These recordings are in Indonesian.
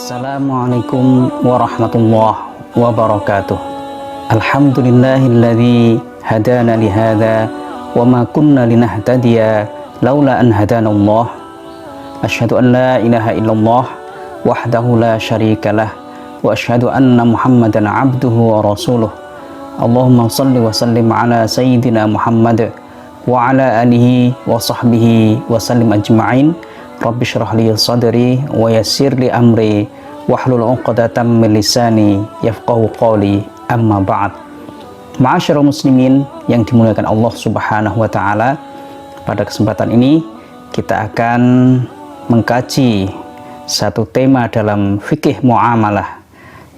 Assalamualaikum warahmatullahi wabarakatuh. Alhamdulillahilladzi hadana lihada wa ma kunna linahtadiya laula an hadanallah. Asyhadu an la ilaha illallah wahdahu la syarikalah wa asyhadu anna Muhammadan abduhu wa rasuluh. Allahumma shalli wa sallim ala sayyidina Muhammad wa ala alihi wa sahbihi wa sallim ajma'in. Rabbi syrah li sadri wa yassir li amri wahlul 'uqdatam min lisani yafqahu qawli, amma ba'd. Ma'asyiral muslimin yang dimuliakan Allah Subhanahu wa taala, pada kesempatan ini kita akan mengkaji satu tema dalam fikih muamalah,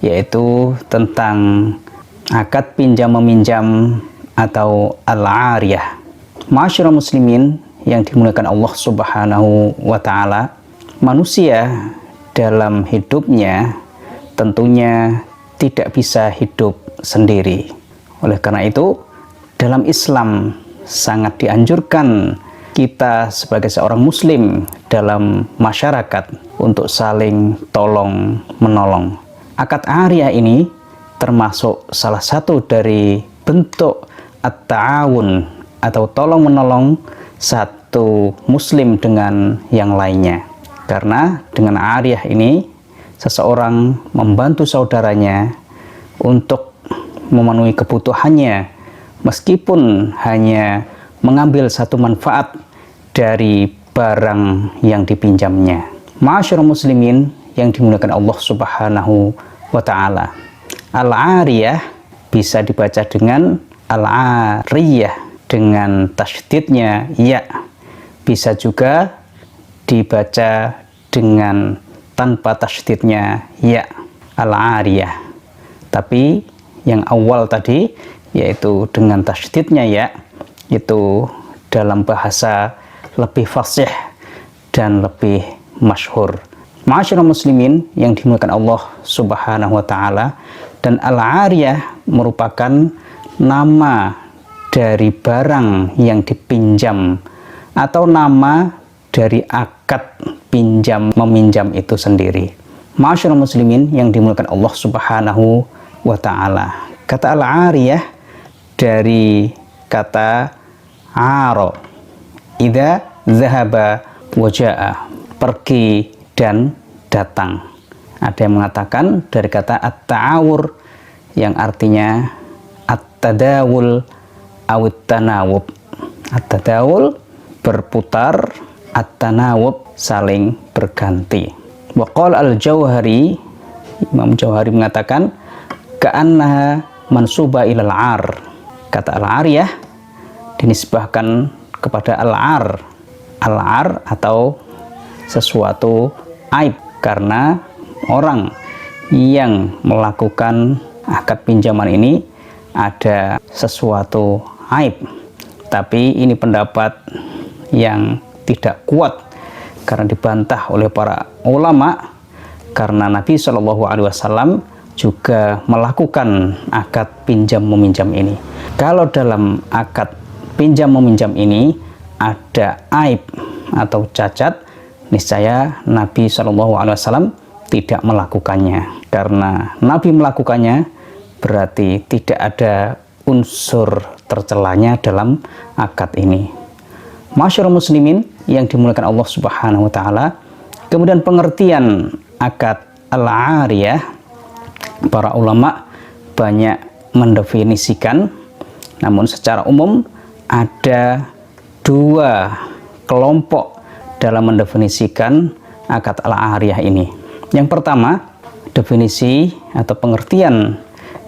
yaitu tentang akad pinjam meminjam atau al-'ariyah. Ma'asyiral muslimin yang dimuliakan Allah Subhanahu wa taala, manusia dalam hidupnya tentunya tidak bisa hidup sendiri. Oleh karena itu, dalam Islam sangat dianjurkan kita sebagai seorang muslim dalam masyarakat untuk saling tolong menolong. Akad ariyah ini termasuk salah satu dari bentuk at-ta'awun atau tolong menolong satu muslim dengan yang lainnya. Karena dengan ariyah ini seseorang membantu saudaranya untuk memenuhi kebutuhannya meskipun hanya mengambil satu manfaat dari barang yang dipinjamnya. Ma'asyiral muslimin yang dimuliakan Allah Subhanahu wa taala, al-ariyah bisa dibaca dengan al-ariyah dengan tasydidnya ya, bisa juga dibaca dengan tanpa tasydidnya ya, al-ariyah. Tapi yang awal tadi, yaitu dengan tasydidnya ya, itu dalam bahasa lebih fasih dan lebih masyhur. Ma'asyiral muslimin yang dimuliakan Allah Subhanahu wa taala, dan al-ariyah merupakan nama dari barang yang dipinjam atau nama dari akad pinjam meminjam itu sendiri. Ma'asyiral muslimin yang dimuliakan Allah Subhanahu wa taala, kata al-ariyah dari kata aro, idza zahaba wa jaa, pergi dan datang. Ada yang mengatakan dari kata at-ta'awur yang artinya at-tadawul awit tanawub. At-tadawul berputar, at-tanawub saling berganti. Wa qala al-Jauhari, Imam Jauhari mengatakan ka'annaha mansuba ilal ar. Kata al-ariyah dinisbahkan kepada al-ar. Al-ar atau sesuatu aib, karena orang yang melakukan akad pinjaman ini ada sesuatu aib. Tapi ini pendapat yang tidak kuat karena dibantah oleh para ulama, karena Nabi Shallallahu Alaihi Wasallam juga melakukan akad pinjam meminjam ini. Kalau dalam akad pinjam meminjam ini ada aib atau cacat, niscaya Nabi Shallallahu Alaihi Wasallam tidak melakukannya. Karena Nabi melakukannya berarti tidak ada unsur tercelanya dalam akad ini. Ma'asyiral muslimin yang dimuliakan Allah Subhanahu wa taala, kemudian pengertian akad al-ariyah, para ulama banyak mendefinisikan, namun secara umum ada dua kelompok dalam mendefinisikan akad al-ariyah ini. Yang pertama, definisi atau pengertian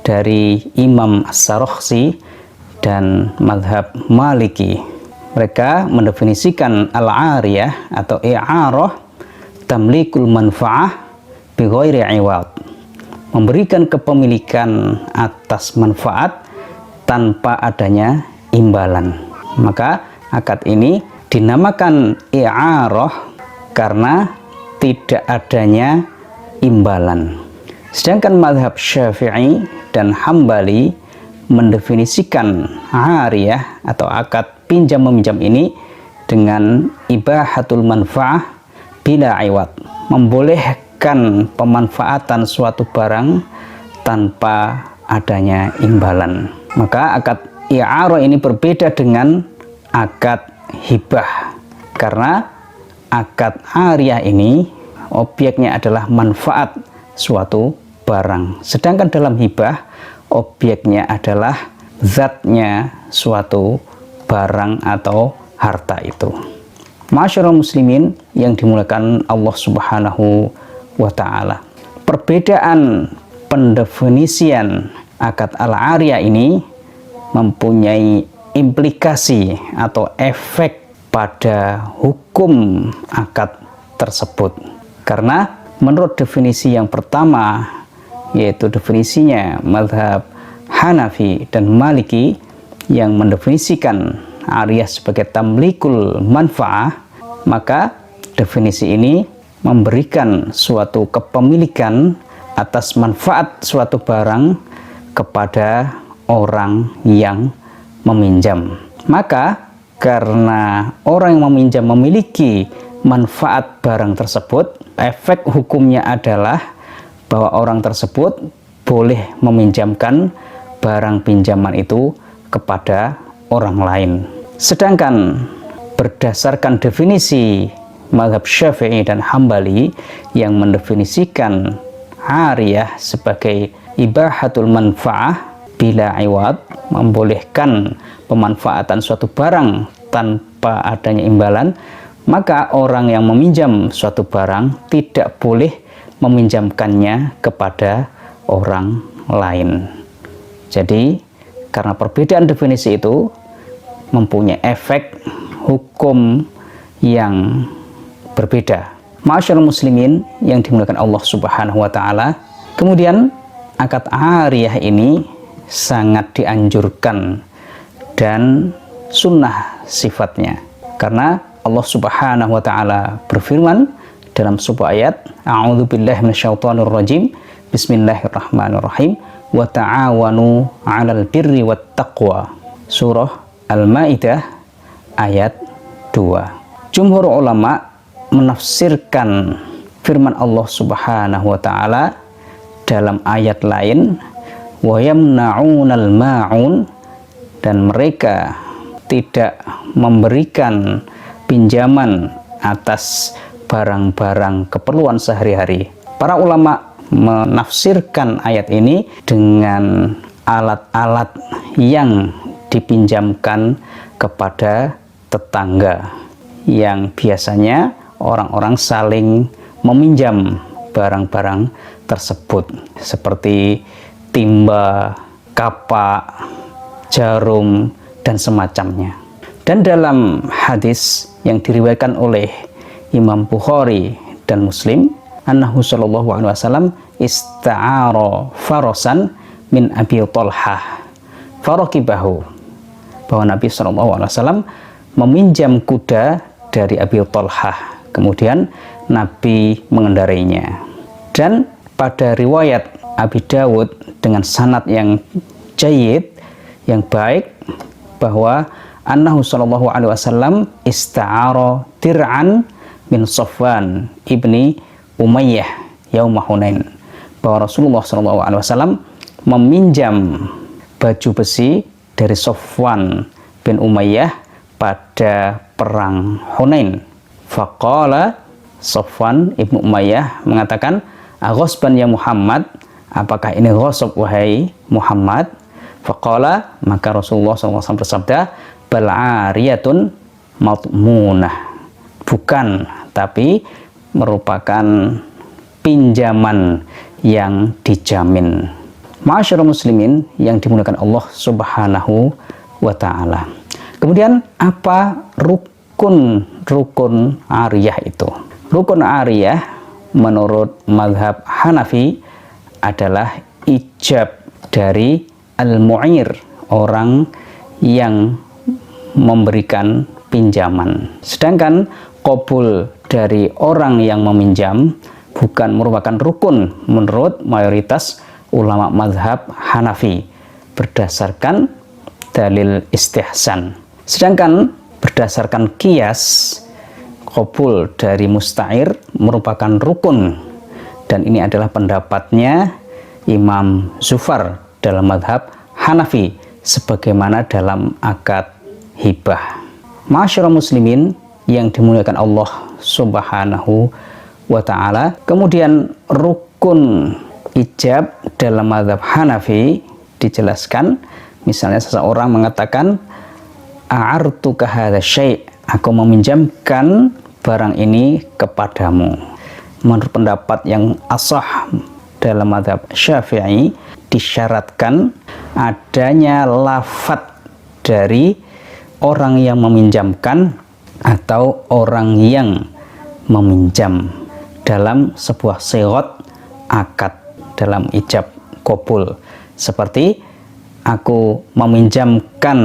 dari Imam As-Sarakhsi dan madhab Maliki. Mereka mendefinisikan al-ariyah atau i'arah tamlikul manfa'ah bi ghairi iwad, memberikan kepemilikan atas manfaat tanpa adanya imbalan. Maka akad ini dinamakan i'arah karena tidak adanya imbalan. Sedangkan mazhab Syafi'i dan Hambali mendefinisikan ariyah atau akad pinjam meminjam ini dengan ibahatul manfa'ah bila iwad, membolehkan memberikan pemanfaatan suatu barang tanpa adanya imbalan. Maka akad i'arah ini berbeda dengan akad hibah, karena akad ariyah ini objeknya adalah manfaat suatu barang, sedangkan dalam hibah objeknya adalah zatnya suatu barang atau harta itu. Masyarul muslimin yang dimuliakan Allah Subhanahu wa ta'ala, perbedaan pendefinisian akad al-ariyah ini mempunyai implikasi atau efek pada hukum akad tersebut, karena menurut definisi yang pertama, yaitu definisinya mazhab Hanafi dan Maliki yang mendefinisikan ariyah sebagai tamlikul manfa'ah, maka definisi ini memberikan suatu kepemilikan atas manfaat suatu barang kepada orang yang meminjam. Maka karena orang yang meminjam memiliki manfaat barang tersebut, efek hukumnya adalah bahwa orang tersebut boleh meminjamkan barang pinjaman itu kepada orang lain. Sedangkan berdasarkan definisi mazhab Syafi'i dan Hambali yang mendefinisikan ariyah sebagai ibahatul manfa'ah bila iwad, membolehkan pemanfaatan suatu barang tanpa adanya imbalan, maka orang yang meminjam suatu barang tidak boleh meminjamkannya kepada orang lain. Jadi karena perbedaan definisi itu mempunyai efek hukum yang berbeda. Ma'asyiral muslimin yang dimuliakan Allah Subhanahu wa ta'ala, kemudian akad ariyah ini sangat dianjurkan dan sunnah sifatnya, karena Allah Subhanahu wa ta'ala berfirman dalam sebuah ayat, a'udzubillahi minasyaitonir rajim, bismillahirrahmanirrahim, wa ta'awanu 'alal birri wat taqwa. Surah Al-Maidah ayat 2. Jumhur ulama menafsirkan firman Allah Subhanahu wa ta'ala dalam ayat lain, wa yamna'unal ma'un, dan mereka tidak memberikan pinjaman atas barang-barang keperluan sehari-hari. Para ulama menafsirkan ayat ini dengan alat-alat yang dipinjamkan kepada tetangga, yang biasanya orang-orang saling meminjam barang-barang tersebut seperti timba, kapak, jarum, dan semacamnya. Dan dalam hadis yang diriwayatkan oleh Imam Bukhari dan Muslim, annahu sallallahu alaihi wasallam ista'ara farasan min Abi Thalhah farakibahu, bahwa Nabi sallallahu alaihi wasallam meminjam kuda dari Abi Thalhah, kemudian Nabi mengendarainya. Dan pada riwayat Abi Dawud dengan sanad yang jayyid, yang baik, bahwa annahu sallallahu alaihi wasallam ista'ara dir'an min Safwan ibni Umayyah yauma Hunain, bahwa Rasulullah sallallahu alaihi wasallam meminjam baju besi dari Safwan bin Umayyah pada perang Hunain. Faqala, Safwan ibnu Umayyah mengatakan, aghasban ya Muhammad, apakah ini ghasab wahai Muhammad? Faqala, maka Rasulullah SAW bersabda, bal ariyatun matmunah, bukan, tapi merupakan pinjaman yang dijamin. Ma'asyiral muslimin yang dimuliakan Allah Subhanahu wa ta'ala. Kemudian apa rukun ariyah itu? Rukun ariyah menurut mazhab Hanafi adalah ijab dari al-mu'ir, orang yang memberikan pinjaman. Sedangkan qabul dari orang yang meminjam bukan merupakan rukun menurut mayoritas ulama mazhab Hanafi berdasarkan dalil istihsan. Sedangkan berdasarkan qiyas, qabul dari musta'ir merupakan rukun dan ini adalah pendapatnya Imam Zufar dalam mazhab Hanafi sebagaimana dalam akad hibah. Ma'asyiral muslimin yang dimuliakan Allah Subhanahu wa ta'ala, kemudian rukun ijab dalam mazhab Hanafi dijelaskan. Misalnya seseorang mengatakan a'artuka hadza syai', aku meminjamkan barang ini kepadamu. Menurut pendapat yang ashah dalam mazhab Syafi'i, disyaratkan adanya lafadz dari orang yang meminjamkan atau orang yang meminjam dalam sebuah sighah akad dalam ijab qabul, seperti aku meminjamkan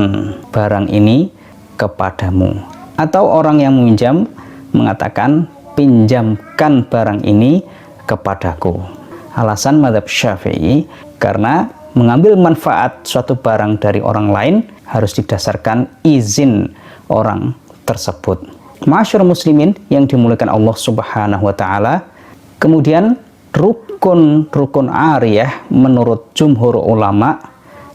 barang ini kepadamu, atau orang yang meminjam mengatakan pinjamkan barang ini kepadaku. Alasan mazhab Syafi'i karena mengambil manfaat suatu barang dari orang lain harus didasarkan izin orang tersebut. Ma'asyiral muslimin yang dimuliakan Allah Subhanahu wa ta'ala, kemudian rukun ariyah menurut jumhur ulama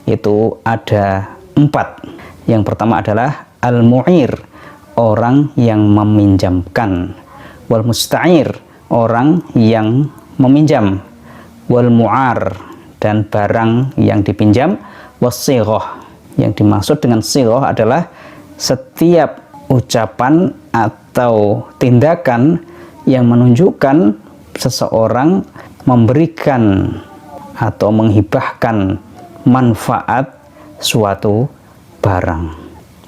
itu ada 4. Yang pertama adalah al-mu'ir, orang yang meminjamkan, wal musta'ir, orang yang meminjam, wal mu'ar, dan barang yang dipinjam, was sighah. Yang dimaksud dengan sighah adalah setiap ucapan atau tindakan yang menunjukkan seseorang memberikan atau menghibahkan manfaat suatu barang.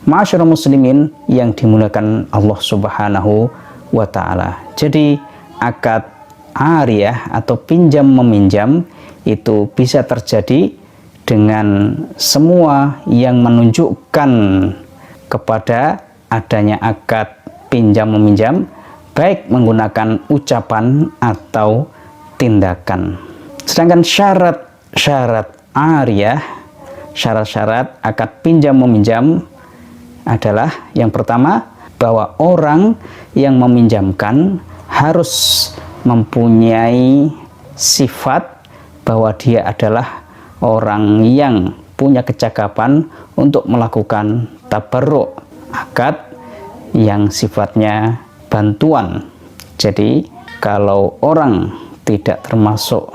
Ma'asyiral muslimin yang dimuliakan Allah Subhanahu wa ta'ala. Jadi akad ariyah atau pinjam meminjam itu bisa terjadi dengan semua yang menunjukkan kepada adanya akad pinjam meminjam, baik menggunakan ucapan atau tindakan. Sedangkan syarat ariyah, syarat-syarat akad pinjam meminjam adalah yang pertama, bahwa orang yang meminjamkan harus mempunyai sifat bahwa dia adalah orang yang punya kecakapan untuk melakukan tabarruk, akad yang sifatnya bantuan. Jadi kalau orang tidak termasuk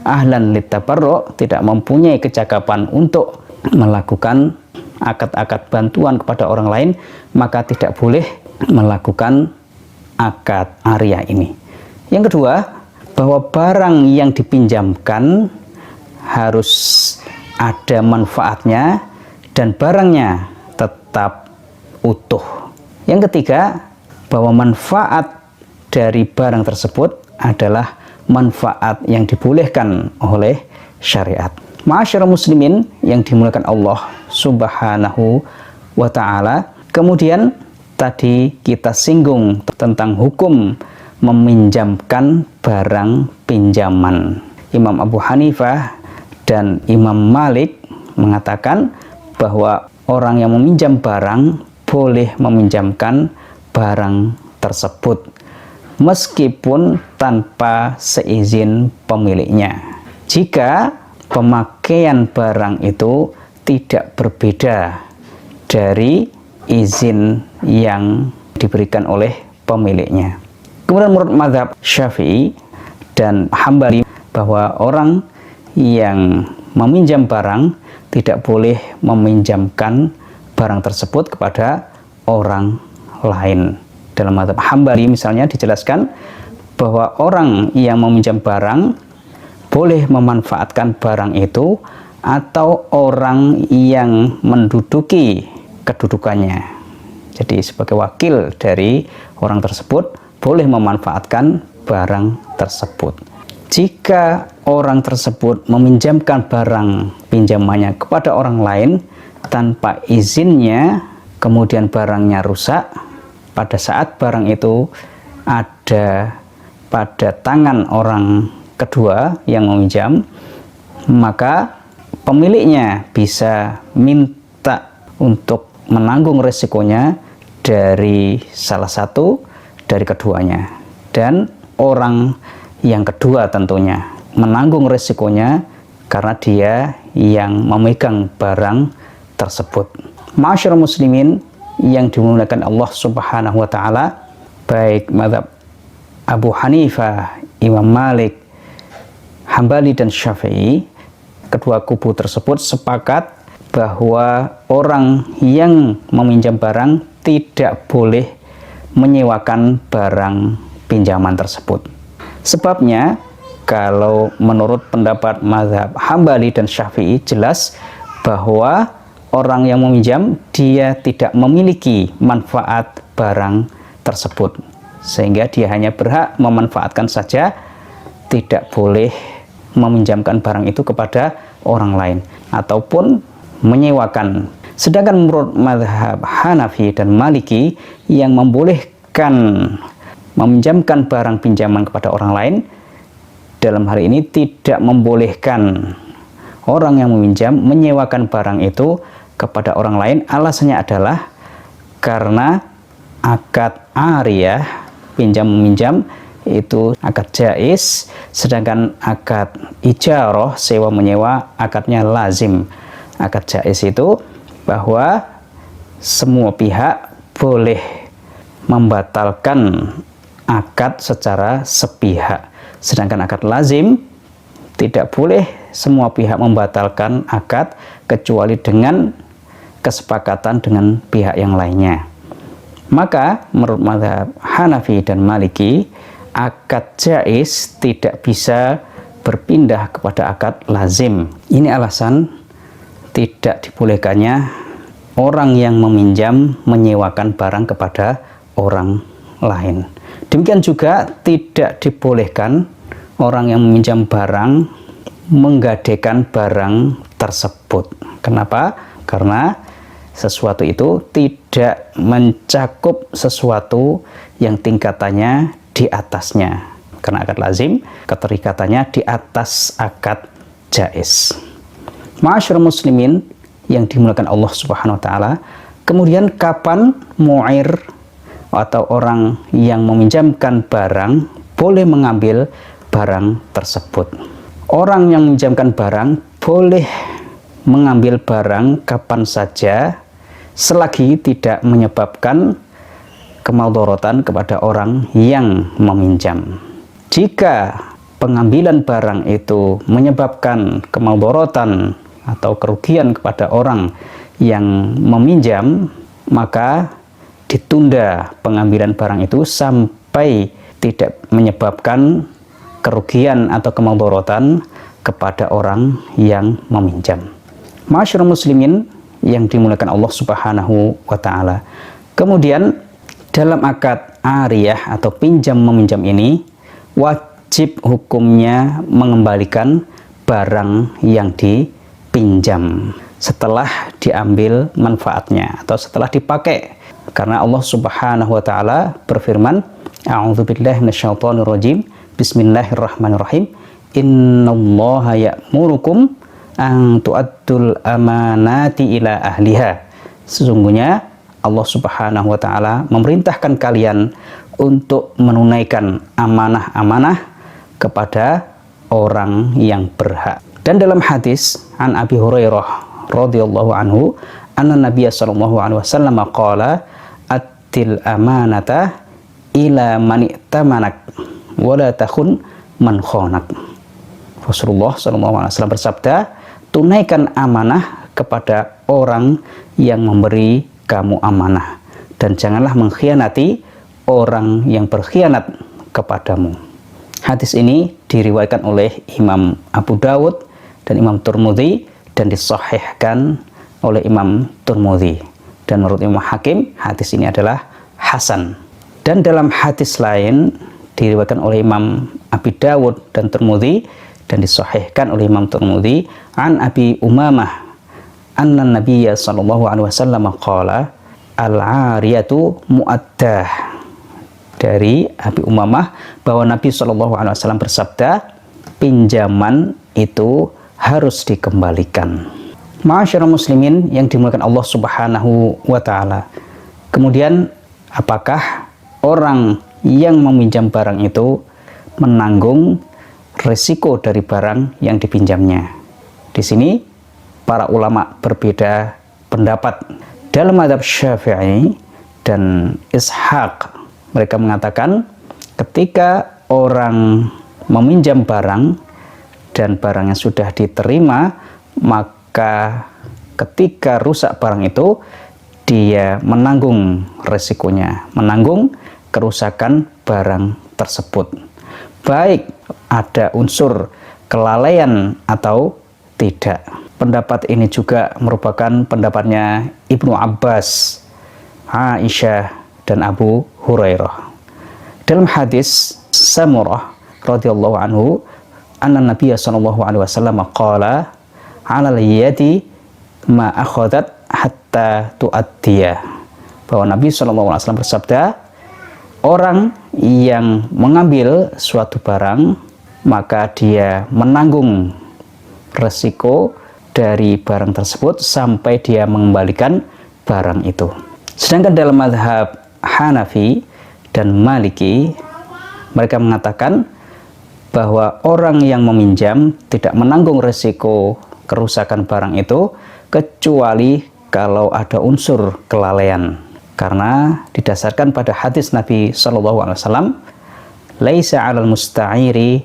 ahlan litabarruk, tidak mempunyai kecakapan untuk melakukan akad-akad bantuan kepada orang lain, maka tidak boleh melakukan akad ariyah ini. Yang kedua, bahwa barang yang dipinjamkan harus ada manfaatnya dan barangnya tetap utuh. Yang ketiga, bahwa manfaat dari barang tersebut adalah manfaat yang dibolehkan oleh syariat. Ma'asyiral muslimin yang dimuliakan Allah Subhanahu wa ta'ala. Kemudian tadi kita singgung tentang hukum meminjamkan barang pinjaman. Imam Abu Hanifah dan Imam Malik mengatakan bahwa orang yang meminjam barang boleh meminjamkan barang tersebut meskipun tanpa seizin pemiliknya, jika pemakaian barang itu tidak berbeda dari izin yang diberikan oleh pemiliknya. Kemudian menurut mazhab Syafi'i dan Hambali, bahwa orang yang meminjam barang tidak boleh meminjamkan barang tersebut kepada orang lain. Dalam mazhab Hambali misalnya dijelaskan bahwa orang yang meminjam barang boleh memanfaatkan barang itu atau orang yang menduduki kedudukannya. Jadi sebagai wakil dari orang tersebut boleh memanfaatkan barang tersebut. Jika orang tersebut meminjamkan barang pinjamannya kepada orang lain tanpa izinnya, kemudian barangnya rusak, pada saat barang itu ada pada tangan orang kedua yang meminjam, maka pemiliknya bisa minta untuk menanggung resikonya dari salah satu dari keduanya, dan orang yang kedua tentunya menanggung resikonya karena dia yang memegang barang tersebut. Ma'asyiral muslimin yang dimuliakan Allah Subhanahu wa taala, baik mazhab Abu Hanifah, Imam Malik, Hambali dan Syafi'i, kedua kubu tersebut sepakat bahwa orang yang meminjam barang tidak boleh menyewakan barang pinjaman tersebut. Sebabnya, kalau menurut pendapat mazhab Hambali dan Syafi'i, jelas bahwa orang yang meminjam dia tidak memiliki manfaat barang tersebut, sehingga dia hanya berhak memanfaatkan saja, tidak boleh meminjamkan barang itu kepada orang lain ataupun menyewakan. Sedangkan menurut mazhab Hanafi dan Maliki yang membolehkan meminjamkan barang pinjaman kepada orang lain, dalam hal ini tidak membolehkan orang yang meminjam menyewakan barang itu kepada orang lain. Alasannya adalah karena akad ariyah, pinjam-meminjam, itu akad jaiz, sedangkan akad ijarah, sewa-menyewa, akadnya lazim. Akad jaiz itu bahwa semua pihak boleh membatalkan akad secara sepihak, sedangkan akad lazim tidak boleh semua pihak membatalkan akad kecuali dengan kesepakatan dengan pihak yang lainnya. Maka menurut mazhab Hanafi dan Maliki, akad jaiz tidak bisa berpindah kepada akad lazim. Ini alasan tidak dibolehkannya orang yang meminjam menyewakan barang kepada orang lain. Demikian juga tidak dibolehkan orang yang meminjam barang menggadaikan barang tersebut. Kenapa? Karena sesuatu itu tidak mencakup sesuatu yang tingkatannya di atasnya. Karena akad lazim, keterikatannya di atas akad jaiz. Ma'asyiral muslimin yang dimuliakan Allah Subhanahu wa taala, kemudian kapan mu'ir atau orang yang meminjamkan barang boleh mengambil barang tersebut? Orang yang meminjamkan barang boleh mengambil barang kapan saja selagi tidak menyebabkan kemadharatan kepada orang yang meminjam. Jika pengambilan barang itu menyebabkan kemadharatan atau kerugian kepada orang yang meminjam, maka ditunda pengambilan barang itu sampai tidak menyebabkan kerugian atau kemadharatan kepada orang yang meminjam. Ma'asyiral muslimin yang dimuliakan Allah Subhanahu wa taala. Kemudian dalam akad ariyah atau pinjam meminjam ini wajib hukumnya mengembalikan barang yang dipinjam setelah diambil manfaatnya atau setelah dipakai. Karena Allah Subhanahu wa taala berfirman, A'udzubillahi minasyaitonirrajim. Bismillahirrahmanirrahim. Innallaha ya'murukum an tu'addul amanati ila ahliha. Sesungguhnya Allah Subhanahu wa taala memerintahkan kalian untuk menunaikan amanah-amanah kepada orang yang berhak. Dan dalam hadis an Abi Hurairah radhiyallahu anhu, anna Nabiy sallallahu alaihi wasallam qala atil amanata ila man i'tamanak wa la takhun man khanak. Rasulullah sallallahu alaihi wasallam bersabda, tunaikan amanah kepada orang yang memberi kamu amanah dan janganlah mengkhianati orang yang berkhianat kepadamu. Hadis ini diriwayatkan oleh Imam Abu Dawud dan Imam Tirmidzi dan disahihkan oleh Imam Tirmidzi. Dan menurut Imam Hakim, hadis ini adalah hasan. Dan dalam hadis lain diriwayatkan oleh Imam Abi Dawud dan Tirmidzi dan disahihkan oleh Imam Tirmidzi an Abi Umamah anna Nabiyya sallallahu alaihi wasallam qala al-'ariyatu mu'addah. Dari Abi Umamah bahwa Nabi sallallahu alaihi wasallam bersabda, pinjaman itu harus dikembalikan. Ma'asyiral muslimin yang dimuliakan Allah Subhanahu wa taala. Kemudian apakah orang yang meminjam barang itu menanggung risiko dari barang yang dipinjamnya. Di sini para ulama berbeda pendapat. Dalam mazhab Syafi'i dan Ishaq, mereka mengatakan ketika orang meminjam barang dan barangnya sudah diterima, maka ketika rusak barang itu dia menanggung resikonya, menanggung kerusakan barang tersebut, baik ada unsur kelalaian atau tidak. Pendapat ini juga merupakan pendapatnya Ibnu Abbas, Aisyah, dan Abu Hurairah. Dalam hadis Samurah radhiyallahu anhu, anna Nabiya sallallahu alaihi wasallam qala 'alal yadi ma akhadat hatta tu'addiya. Bahwa Nabi sallallahu alaihi wasallam bersabda, orang yang mengambil suatu barang maka dia menanggung resiko dari barang tersebut sampai dia mengembalikan barang itu. Sedangkan dalam mazhab Hanafi dan Maliki, mereka mengatakan bahwa orang yang meminjam tidak menanggung resiko kerusakan barang itu kecuali kalau ada unsur kelalaian. Karena didasarkan pada hadis Nabi SAW, laisa 'alal musta'iri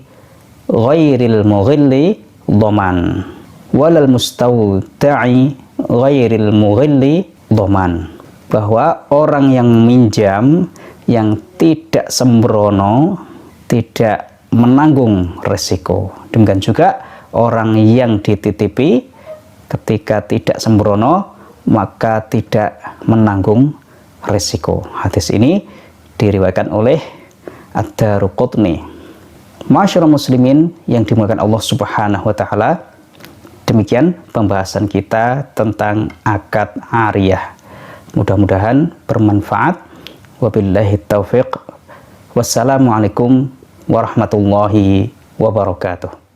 ghairil mughilli dhaman, walal mustawda'i ghairil mughilli dhaman. Bahwa orang yang meminjam yang tidak sembrono tidak menanggung resiko. Demikian juga orang yang dititipi ketika tidak sembrono maka tidak menanggung resiko. Hadis ini diriwayatkan oleh Ad-Daruqutni. Masyaallah muslimin yang dimuliakan Allah Subhanahu wa taala, demikian pembahasan kita tentang akad ariyah. Mudah-mudahan bermanfaat. Wabillahi taufiq. Wassalamualaikum warahmatullahi wabarakatuh.